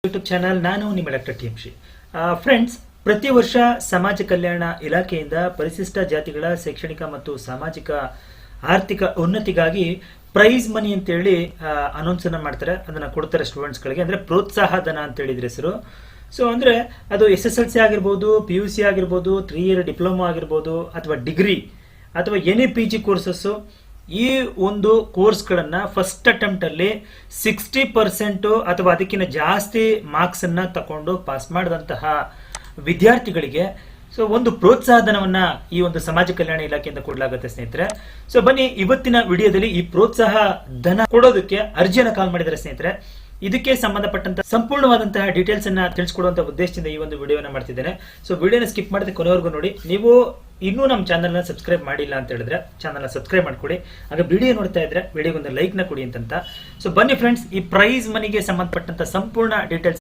YouTube channel. ನಾನು ನಿಮ್ಮ doctor T M Shri. Friends, ಪ್ರತಿ ವರ್ಷ ಸಮಾಜ ಕಲ್ಯಾಣ ಇಲಾಖೆಯಿಂದ ಪರಿಶಿಷ್ಟ ಜಾತಿಗಳ ಶೈಕ್ಷಣಿಕ ಮತ್ತು ಸಾಮಾಜಿಕ ಆರ್ಥಿಕ ಉನ್ನತಿಗಾಗಿ ಪ್ರೈಸ್ ಮನಿ ಅಂತೇಳಿ ಅನೌನ್ಸ್ ಅನ್ನ ಮಾಡ್ತಾರೆ. ಅದನ್ನ ಕೊಡ್ತಾರೆ ಸ್ಟೂಡೆಂಟ್ಸ್ಗಳಿಗೆ, ಅಂದ್ರೆ ಪ್ರೋತ್ಸಾಹ ಧನ ಅಂತ ಹೇಳಿದ್ರೆ ಹೆಸರು. ಸೊ ಅಂದ್ರೆ ಅದು SSLC ಆಗಿರ್ಬೋದು, PUC ಆಗಿರ್ಬೋದು, 3 ಇಯರ್ ಡಿಪ್ಲೊಮಾ ಆಗಿರ್ಬೋದು, ಅಥವಾ ಡಿಗ್ರಿ ಅಥವಾ ಎನಿ PG ಕೋರ್ಸಸ್. ಈ ಒಂದು ಕೋರ್ಸ್ಗಳನ್ನ ಫಸ್ಟ್ ಅಟೆಂಪ್ಟ್ ಅಲ್ಲಿ 60% ಅಥವಾ ಅದಕ್ಕಿಂತ ಜಾಸ್ತಿ ಮಾರ್ಕ್ಸ್ ಅನ್ನ ತಕೊಂಡು ಪಾಸ್ ಮಾಡಿದಂತಹ ವಿದ್ಯಾರ್ಥಿಗಳಿಗೆ ಒಂದು ಪ್ರೋತ್ಸಾಹ ಧನವನ್ನ ಈ ಒಂದು ಸಮಾಜ ಕಲ್ಯಾಣ ಇಲಾಖೆಯಿಂದ ಕೊಡಲಾಗುತ್ತೆ ಸ್ನೇಹಿತರೆ. ಸೊ ಬನ್ನಿ, ಇವತ್ತಿನ ವಿಡಿಯೋದಲ್ಲಿ ಈ ಪ್ರೋತ್ಸಾಹ ಧನ ಕೊಡೋದಕ್ಕೆ ಅರ್ಜಿಯನ್ನು ಕಾಲ್ ಮಾಡಿದ್ದಾರೆ ಸ್ನೇಹಿತರೆ. ಇದಕ್ಕೆ ಸಂಬಂಧಪಟ್ಟಂತ ಸಂಪೂರ್ಣವಾದಂತಹ ಡೀಟೇಲ್ಸ್ ಅನ್ನ ತಿಳಿಸ್ಕೊಡುವಂತ ಉದ್ದೇಶದಿಂದ ಈ ಒಂದು ವಿಡಿಯೋನ ಮಾಡ್ತಿದ್ದೇನೆ. ಸೊ ವಿಡಿಯೋನ ಸ್ಕಿಪ್ ಮಾಡದೆ ಕೊನೆವರೆಗೂ ನೋಡಿ. ನೀವು ಇನ್ನೂ ನಮ್ಮ ಚಾನಲ್ನ ಸಬ್ಸ್ಕ್ರೈಬ್ ಮಾಡಿಲ್ಲ ಅಂತ ಹೇಳಿದ್ರೆ ಚಾನಲ್ನ ಸಬ್ಸ್ಕ್ರೈಬ್ ಮಾಡ್ಕೊಡಿ. ಹಾಗೆ ವಿಡಿಯೋ ನೋಡ್ತಾ ಇದ್ರೆ ವಿಡಿಯೋಗೊಂದು ಲೈಕ್ ನ ಕೊಡಿ ಅಂತ. ಸೊ ಬನ್ನಿ ಫ್ರೆಂಡ್ಸ್, ಈ ಪ್ರೈಸ್ ಮನಿಗೆ ಸಂಬಂಧಪಟ್ಟಂತ ಸಂಪೂರ್ಣ ಡೀಟೇಲ್ಸ್